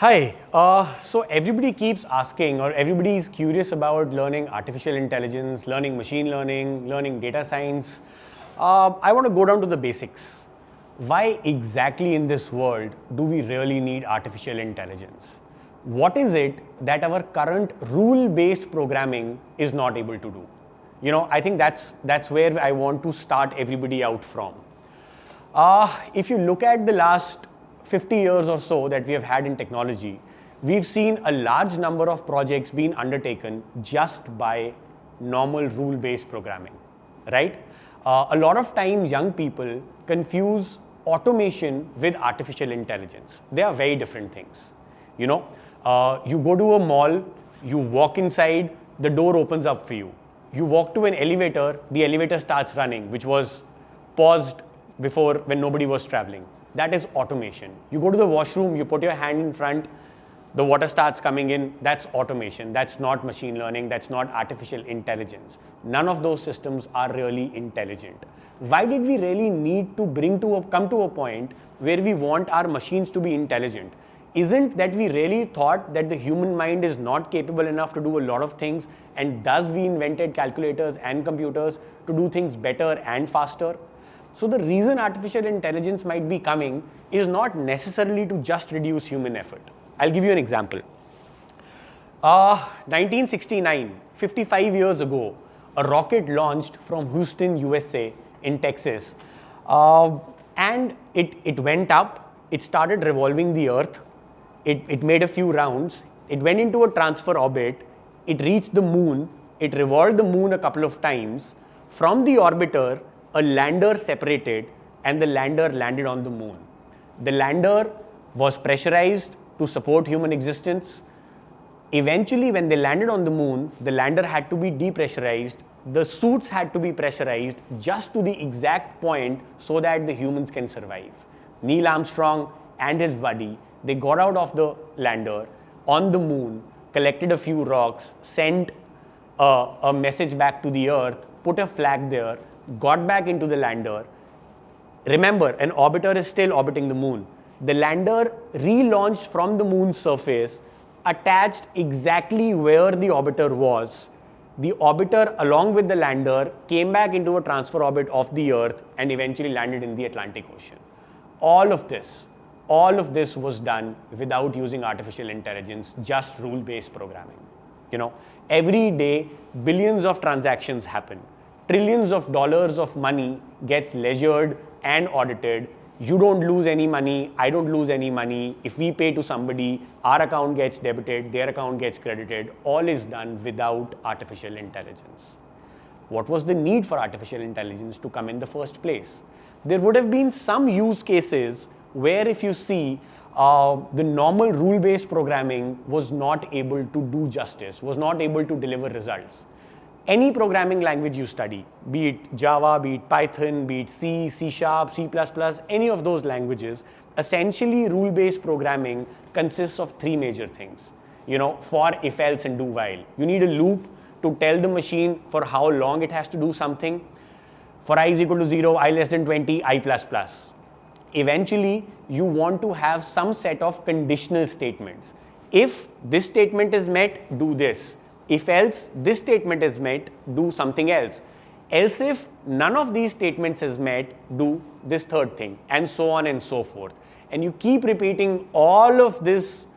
Hi. So everybody keeps asking, or everybody is curious about learning artificial intelligence, learning machine learning, learning data science. I want to go down to the basics. Why exactly in this world do we really need artificial intelligence? What is it that our current rule-based programming is not able to do? I think that's where I want to start everybody out from. If you look at the last 50 years or so that we have had in technology, we've seen a large number of projects being undertaken just by normal rule-based programming, right? A lot of times young people confuse automation with artificial intelligence. They are very different things. You go to a mall, you walk inside, the door opens up for you. You walk to an elevator, the elevator starts running, which was paused before when nobody was traveling. That is automation. You go to the washroom, you put your hand in front, the water starts coming in, that's automation. That's not machine learning, that's not artificial intelligence. None of those systems are really intelligent. Why did we really need to come to a point where we want our machines to be intelligent? Isn't that we really thought that the human mind is not capable enough to do a lot of things, and thus we invented calculators and computers to do things better and faster? So the reason artificial intelligence might be coming is not necessarily to just reduce human effort. I'll give you an example. 1969, 55 years ago, a rocket launched from Houston, USA in Texas. And it went up, it started revolving the Earth, it made a few rounds, it went into a transfer orbit, it reached the moon, it revolved the moon a couple of times. From the orbiter, a lander separated and the lander landed on the moon. The lander was pressurized to support human existence. Eventually, when they landed on the moon, the lander had to be depressurized. The suits had to be pressurized just to the exact point so that the humans can survive. Neil Armstrong and his buddy, they got out of the lander on the moon, collected a few rocks, sent a message back to the Earth, put a flag there, got back into the lander. Remember, an orbiter is still orbiting the moon. The lander relaunched from the moon's surface, attached exactly where the orbiter was. The orbiter, along with the lander, came back into a transfer orbit of the Earth and eventually landed in the Atlantic Ocean. All of this was done without using artificial intelligence, just rule-based programming. Every day, billions of transactions happen. Trillions of dollars of money gets ledgered and audited. You don't lose any money, I don't lose any money. If we pay to somebody, our account gets debited, their account gets credited. All is done without artificial intelligence. What was the need for artificial intelligence to come in the first place? There would have been some use cases where, if you see, the normal rule-based programming was not able to do justice, was not able to deliver results. Any programming language you study, be it Java, be it Python, be it C, C#, C++, any of those languages, essentially rule-based programming consists of three major things. For, if, else, and do while. You need a loop to tell the machine for how long it has to do something. For I is equal to 0, I less than 20, I++. Eventually, you want to have some set of conditional statements. If this statement is met, do this. If else, this statement is met, do something else. Else if none of these statements is met, do this third thing, and so on and so forth. And you keep repeating all of this,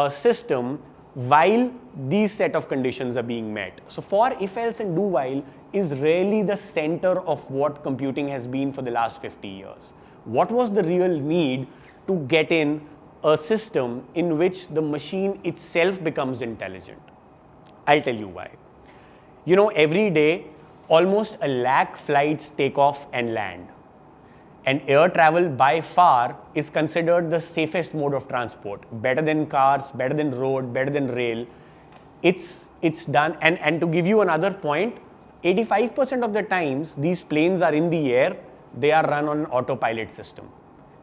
system while these set of conditions are being met. So for, if, else, and do while is really the center of what computing has been for the last 50 years. What was the real need to get in a system in which the machine itself becomes intelligent? I'll tell you why. Every day, almost 1 lakh flights take off and land. And air travel by far is considered the safest mode of transport. Better than cars, better than road, better than rail. It's done. And to give you another point, 85% of the times these planes are in the air, they are run on an autopilot system.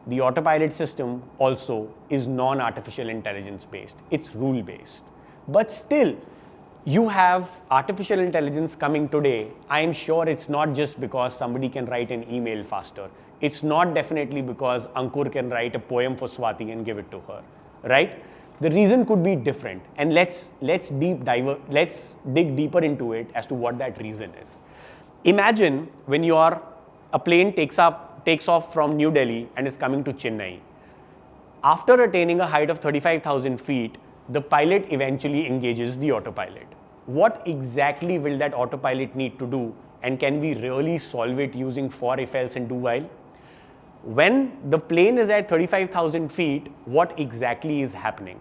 The autopilot system also is non-artificial intelligence based. It's rule based. But still, you have artificial intelligence coming today. I am sure it's not just because somebody can write an email faster. it's not definitely because Ankur can write a poem for Swati and give it to her, right? The reason could be different, and let's dig deeper into it as to what that reason is. Imagine when a plane takes off from New Delhi and is coming to Chennai. After attaining a height of 35,000 feet, the pilot eventually engages the autopilot. What exactly will that autopilot need to do, and can we really solve it using for, if, else and do while? When the plane is at 35,000 feet, what exactly is happening?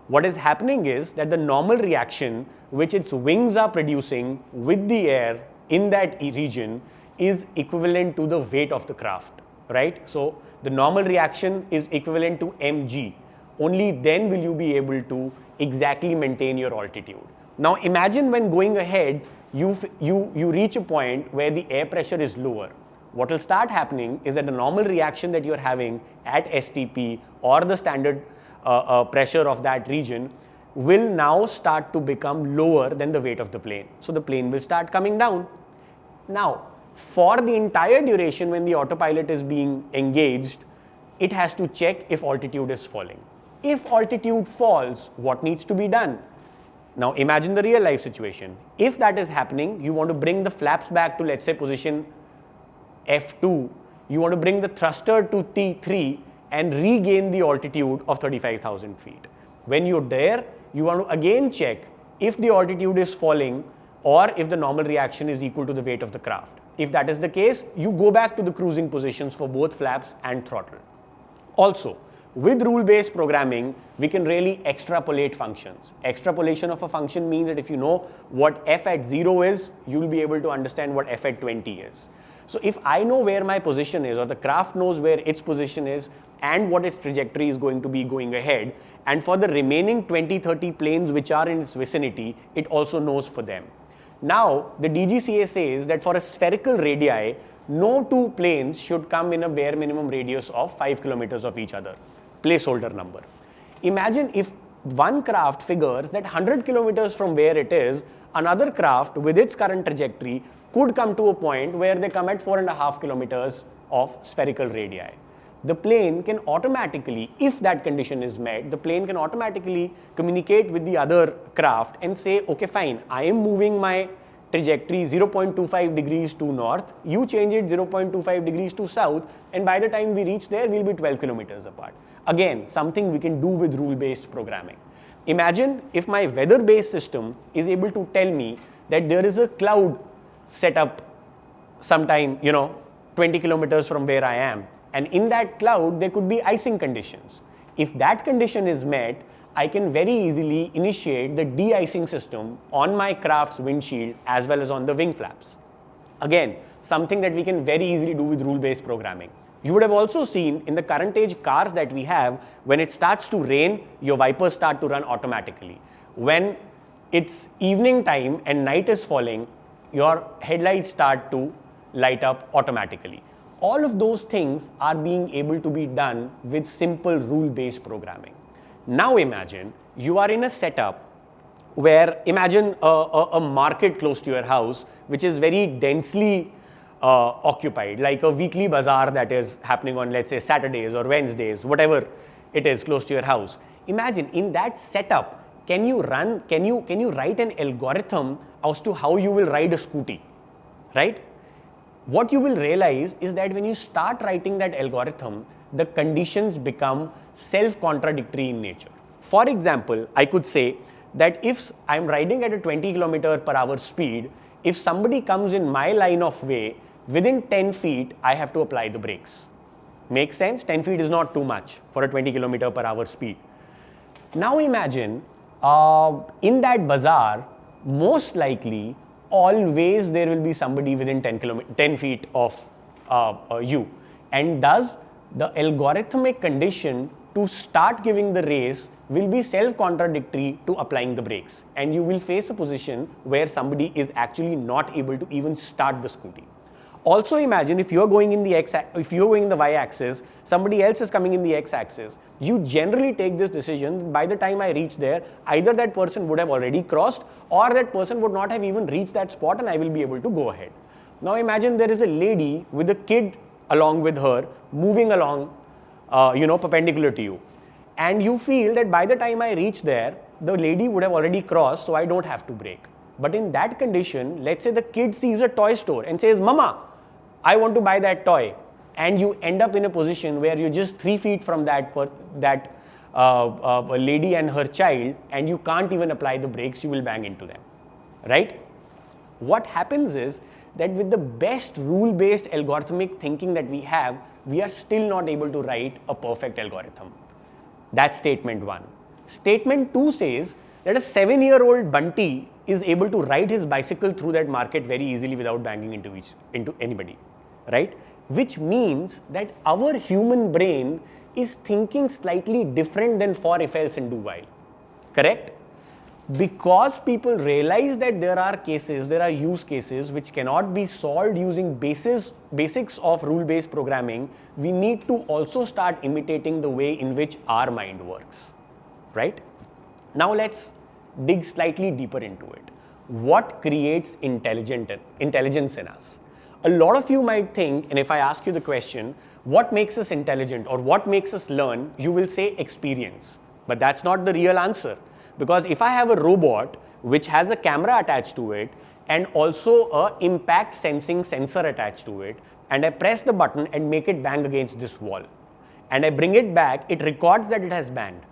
What is happening is that the normal reaction which its wings are producing with the air in that region is equivalent to the weight of the craft, right? So the normal reaction is equivalent to mg. Only then will you be able to exactly maintain your altitude. Now imagine when going ahead, you reach a point where the air pressure is lower. What will start happening is that the normal reaction that you're having at STP or the standard pressure of that region will now start to become lower than the weight of the plane. So the plane will start coming down. Now, for the entire duration when the autopilot is being engaged, it has to check if altitude is falling. If altitude falls, what needs to be done? Now imagine the real life situation. If that is happening, you want to bring the flaps back to, let's say, position F2. You want to bring the thruster to T3 and regain the altitude of 35,000 feet. When you're there, you want to again check if the altitude is falling or if the normal reaction is equal to the weight of the craft. If that is the case, you go back to the cruising positions for both flaps and throttle. Also, with rule-based programming, we can really extrapolate functions. Extrapolation of a function means that if you know what f at 0 is, you will be able to understand what f at 20 is. So if I know where my position is, or the craft knows where its position is and what its trajectory is going to be going ahead, and for the remaining 20-30 planes which are in its vicinity, it also knows for them. Now, the DGCA says that for a spherical radii, no two planes should come in a bare minimum radius of 5 kilometers of each other. Placeholder number. Imagine if one craft figures that 100 kilometers from where it is, another craft with its current trajectory could come to a point where they come at 4.5 kilometers of spherical radii. The plane can automatically, if that condition is met, the plane can automatically communicate with the other craft and say, okay, fine, I am moving my trajectory 0.25 degrees to north, you change it 0.25 degrees to south, and by the time we reach there, we'll be 12 kilometers apart. Again, something we can do with rule-based programming. Imagine if my weather-based system is able to tell me that there is a cloud set up sometime, 20 kilometers from where I am. And in that cloud, there could be icing conditions. If that condition is met, I can very easily initiate the de-icing system on my craft's windshield as well as on the wing flaps. Again, something that we can very easily do with rule-based programming. You would have also seen in the current age cars that we have, when it starts to rain, your wipers start to run automatically. When it's evening time and night is falling, your headlights start to light up automatically. All of those things are being able to be done with simple rule-based programming. Now imagine you are in a setup where, imagine a market close to your house which is very densely occupied, like a weekly bazaar that is happening on, let's say, Saturdays or Wednesdays, whatever it is close to your house. Imagine in that setup, can you write an algorithm as to how you will ride a scooty, right? What you will realize is that when you start writing that algorithm, the conditions become self-contradictory in nature. For example, I could say that if I'm riding at a 20 km per hour speed, if somebody comes in my line of way, within 10 feet, I have to apply the brakes. Makes sense? 10 feet is not too much for a 20 km per hour speed. Now imagine, in that bazaar, most likely, always there will be somebody within 10 feet of you. And thus, the algorithmic condition to start giving the race will be self-contradictory to applying the brakes. And you will face a position where somebody is actually not able to even start the scooty. Also imagine if you're going in the y-axis, somebody else is coming in the x-axis. You generally take this decision, by the time I reach there, either that person would have already crossed or that person would not have even reached that spot and I will be able to go ahead. Now imagine there is a lady with a kid along with her, moving along, perpendicular to you. And you feel that by the time I reach there, the lady would have already crossed, so I don't have to brake. But in that condition, let's say the kid sees a toy store and says, Mama, I want to buy that toy. And you end up in a position where you're just 3 feet from that lady and her child, and you can't even apply the brakes, you will bang into them, right? What happens is that with the best rule-based algorithmic thinking that we have, we are still not able to write a perfect algorithm. That's statement 1. Statement 2 says that a 7-year-old Bunty is able to ride his bicycle through that market very easily without banging into anybody, right? Which means that our human brain is thinking slightly different than for, if, else and do while, correct? Because people realize that there are use cases which cannot be solved using basics of rule-based programming, we need to also start imitating the way in which our mind works, right? Now let's dig slightly deeper into it. What creates intelligence in us? A lot of you might think, and if I ask you the question, what makes us intelligent or what makes us learn, you will say experience. But that's not the real answer. Because if I have a robot which has a camera attached to it and also a impact sensing sensor attached to it, and I press the button and make it bang against this wall, and I bring it back, it records that it has banged.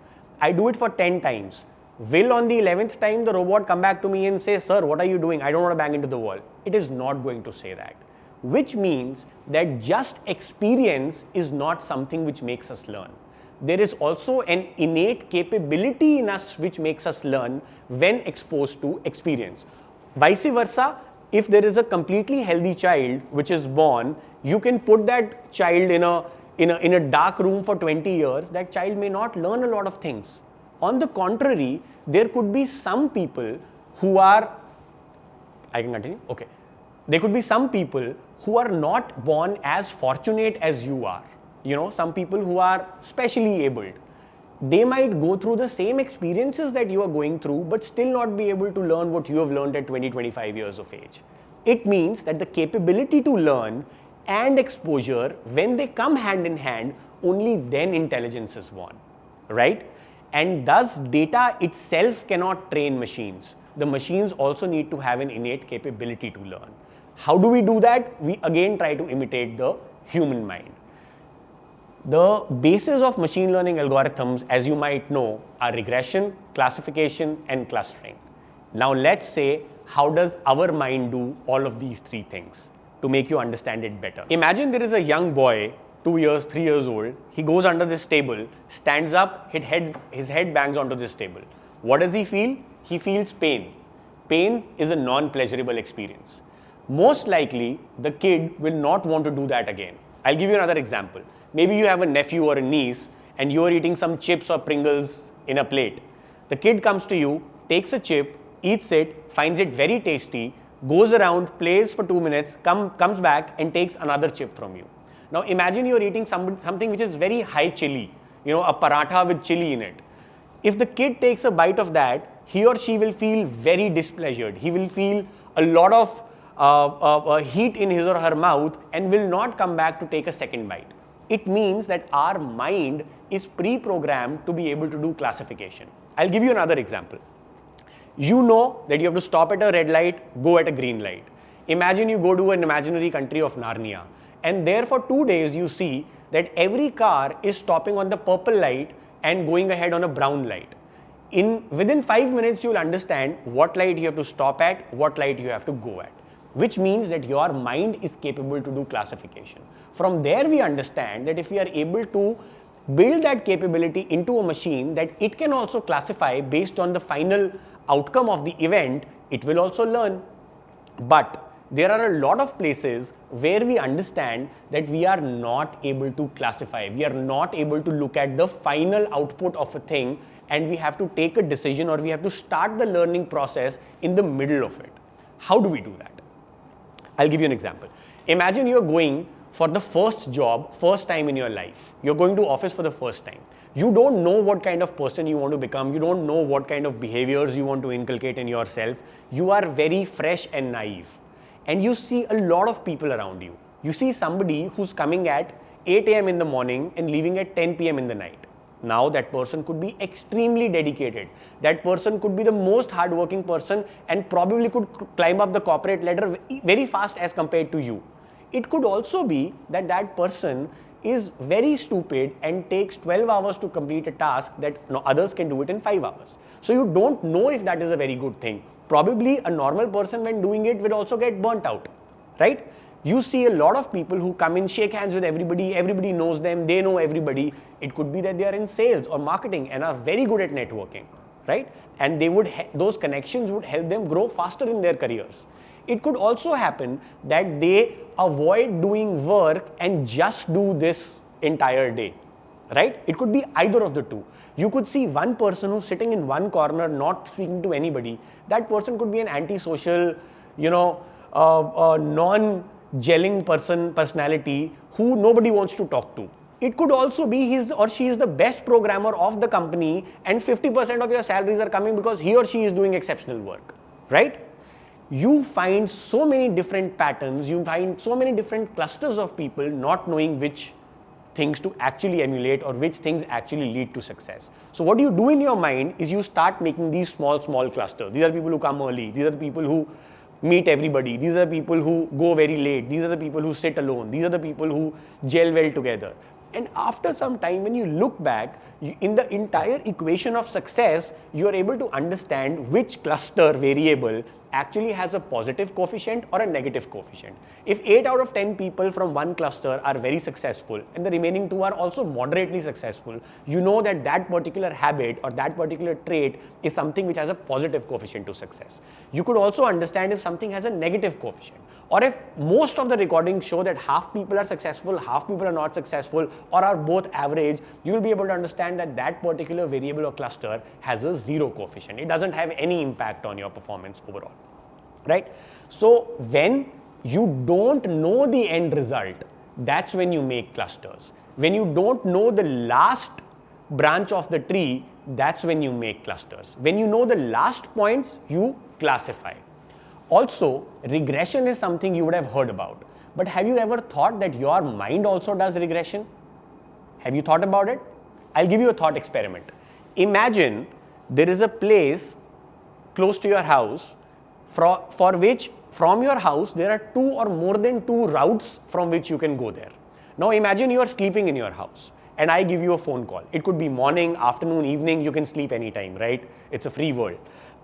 I do it for 10 times. Will on the 11th time the robot come back to me and say, sir, what are you doing? I don't want to bang into the wall. It is not going to say that. Which means that just experience is not something which makes us learn. There is also an innate capability in us which makes us learn when exposed to experience. Vice versa, if there is a completely healthy child which is born, you can put that child in a dark room for 20 years, that child may not learn a lot of things. On the contrary, there could be some people who are, I can continue? Okay. There could be some people who are not born as fortunate as you are. Some people who are specially abled. They might go through the same experiences that you are going through, but still not be able to learn what you have learned at 20-25 years of age. It means that the capability to learn and exposure, when they come hand in hand, only then intelligence is born, right? And thus data itself cannot train machines. The machines also need to have an innate capability to learn. How do we do that? We again try to imitate the human mind. The basis of machine learning algorithms, as you might know, are regression, classification, and clustering. Now let's say, how does our mind do all of these 3 things to make you understand it better? Imagine there is a young boy, 2 years, 3 years old. He goes under this table, stands up, his head bangs onto this table. What does he feel? He feels pain. Pain is a non-pleasurable experience. Most likely, the kid will not want to do that again. I'll give you another example. Maybe you have a nephew or a niece and you are eating some chips or Pringles in a plate. The kid comes to you, takes a chip, eats it, finds it very tasty, goes around, plays for 2 minutes, comes back and takes another chip from you. Now imagine you're eating something which is very high chili, a paratha with chili in it. If the kid takes a bite of that, he or she will feel very displeasured. He will feel a lot of heat in his or her mouth and will not come back to take a second bite. It means that our mind is pre-programmed to be able to do classification. I'll give you another example. You know that you have to stop at a red light, go at a green light. Imagine you go to an imaginary country of Narnia, and there for 2 days you see that every car is stopping on the purple light and going ahead on a brown light. Within 5 minutes you will understand what light you have to stop at, what light you have to go at, which means that your mind is capable to do classification. From there we understand that if we are able to build that capability into a machine, that it can also classify based on the final outcome of the event, it will also learn. But there are a lot of places where we understand that we are not able to classify. We are not able to look at the final output of a thing, and we have to take a decision or we have to start the learning process in the middle of it. How do we do that? I'll give you an example. Imagine you're going for the first job, first time in your life. You're going to office for the first time. You don't know what kind of person you want to become. You don't know what kind of behaviors you want to inculcate in yourself. You are very fresh and naive. And you see a lot of people around you. You see somebody who's coming at 8 a.m. in the morning and leaving at 10 p.m. in the night. Now that person could be extremely dedicated. That person could be the most hardworking person and probably could climb up the corporate ladder very fast as compared to you. It could also be that that person is very stupid and takes 12 hours to complete a task that others can do it in 5 hours. So you don't know if that is a very good thing. Probably a normal person when doing it will also get burnt out, right? You see a lot of people who come in, shake hands with everybody, everybody knows them, they know everybody. It could be that they are in sales or marketing and are very good at networking, right? And they would those connections would help them grow faster in their careers. It could also happen that they avoid doing work and just do this entire day, right? It could be either of the two. You could see one person who's sitting in one corner, not speaking to anybody. That person could be an antisocial, non-gelling personality who nobody wants to talk to. It could also be he or she is the best programmer of the company and 50% of your salaries are coming because he or she is doing exceptional work, right? You find so many different patterns, you find so many different clusters of people not knowing which things to actually emulate or which things actually lead to success. So what you do in your mind is you start making these small clusters. These are people who come early. These are the people who meet everybody. These are the people who go very late. These are the people who sit alone. These are the people who gel well together. And after some time, when you look back, in the entire equation of success, you are able to understand which cluster variable actually has a positive coefficient or a negative coefficient. If 8 out of 10 people from one cluster are very successful and the remaining 2 are also moderately successful, you know that that particular habit or that particular trait is something which has a positive coefficient to success. You could also understand if something has a negative coefficient, or if most of the recordings show that half people are successful, half people are not successful, or are both average, you will be able to understand that that particular variable or cluster has a 0 coefficient. It doesn't have any impact on your performance overall, right? So when you don't know the end result, that's when you make clusters. When you don't know the last branch of the tree, that's when you make clusters. When you know the last points, you classify. Also, regression is something you would have heard about. But have you ever thought that your mind also does regression? Have you thought about it? I'll give you a thought experiment. Imagine there is a place close to your house for which from your house there are 2 or more than 2 routes from which you can go there. Now imagine you are sleeping in your house and I give you a phone call. It could be morning, afternoon, evening, you can sleep anytime, right? It's a free world.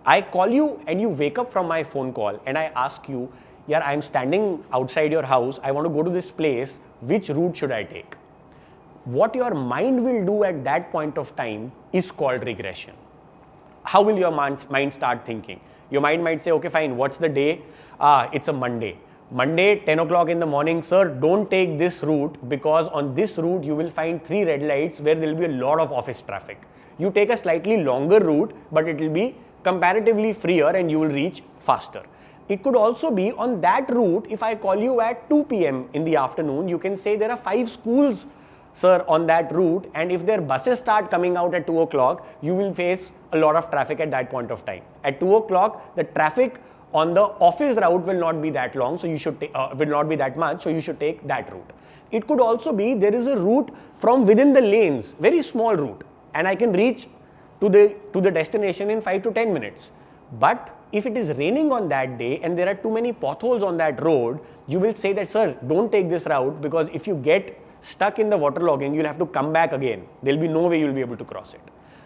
I call you and you wake up from my phone call and I ask you, yeah, I'm standing outside your house, I want to go to this place, which route should I take? What your mind will do at that point of time is called regression. How will your mind start thinking? Your mind might say, okay, fine, what's the day? It's a Monday. Monday, 10 o'clock in the morning, sir, don't take this route because on this route you will find 3 red lights where there will be a lot of office traffic. You take a slightly longer route, but it will be comparatively freer and you will reach faster. It could also be on that route, if I call you at 2 p.m. in the afternoon, you can say there are 5 schools, sir, on that route, and if their buses start coming out at 2 o'clock, you will face a lot of traffic at that point of time. At 2 o'clock, the traffic on the office route will not be that long, so you should will not be that much, so you should take that route. It could also be there is a route from within the lanes, very small route, and I can reach to the destination in 5 to 10 minutes. But if it is raining on that day and there are too many potholes on that road, you will say that, sir, don't take this route because if you get stuck in the waterlogging, you'll have to come back again. There'll be no way you'll be able to cross it.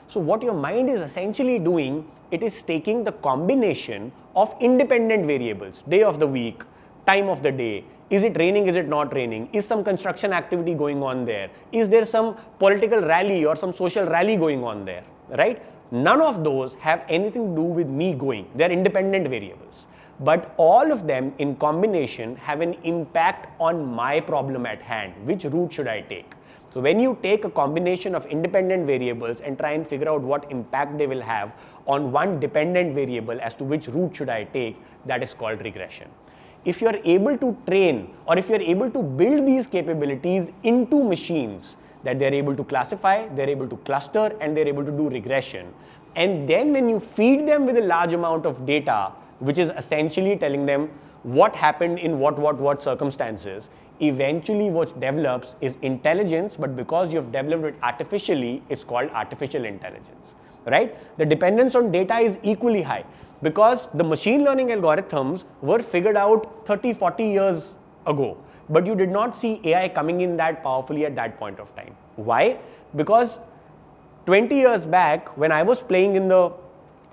So what your mind is essentially doing, it is taking the combination of independent variables, day of the week, time of the day, is it raining, is it not raining, is some construction activity going on there, is there some political rally or some social rally going on there, right? None of those have anything to do with me going. They're independent variables. But all of them in combination have an impact on my problem at hand. Which route should I take? So when you take a combination of independent variables and try and figure out what impact they will have on one dependent variable as to which route should I take, that is called regression. If you are able to train or if you are able to build these capabilities into machines, that they're able to classify, they're able to cluster, and they're able to do regression. And then when you feed them with a large amount of data, which is essentially telling them what happened in what circumstances, eventually what develops is intelligence, but because you've developed it artificially, it's called artificial intelligence, right? The dependence on data is equally high because the machine learning algorithms were figured out 30, 40 years ago, but you did not see AI coming in that powerfully at that point of time. Why? Because 20 years back, when I was playing in the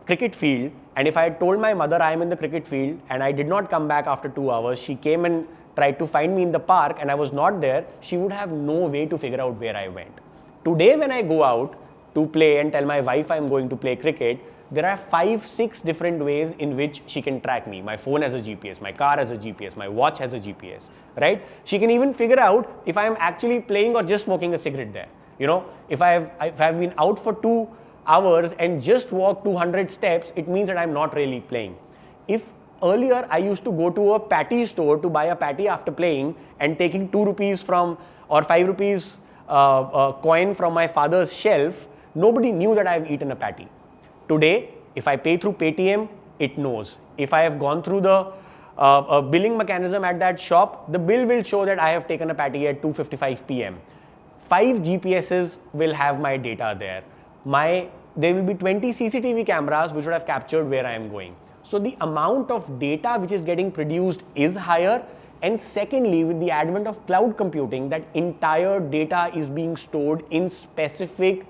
cricket field, and if I had told my mother I am in the cricket field and I did not come back after 2 hours, she came and tried to find me in the park and I was not there, she would have no way to figure out where I went. Today, when I go out to play and tell my wife I'm going to play cricket, there are 5, 6 different ways in which she can track me. My phone has a GPS, my car has a GPS, my watch has a GPS, right? She can even figure out if I'm actually playing or just smoking a cigarette there. You know, if I've been out for 2 hours and just walked 200 steps, it means that I'm not really playing. If earlier I used to go to a patty store to buy a patty after playing and taking 2 rupees from or 5 rupees coin from my father's shelf, nobody knew that I've eaten a patty. Today, if I pay through Paytm, it knows. If I have gone through the billing mechanism at that shop, the bill will show that I have taken a patty at 2:55 p.m. 5 GPSs will have my data there. There will be 20 CCTV cameras which would have captured where I am going. So the amount of data which is getting produced is higher. And secondly, with the advent of cloud computing, that entire data is being stored in specific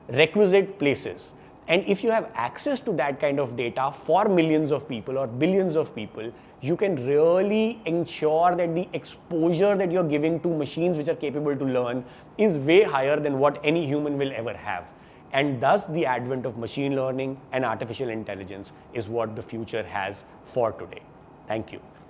requisite places. And if you have access to that kind of data for millions of people or billions of people, you can really ensure that the exposure that you're giving to machines which are capable to learn is way higher than what any human will ever have. And thus, the advent of machine learning and artificial intelligence is what the future has for today. Thank you.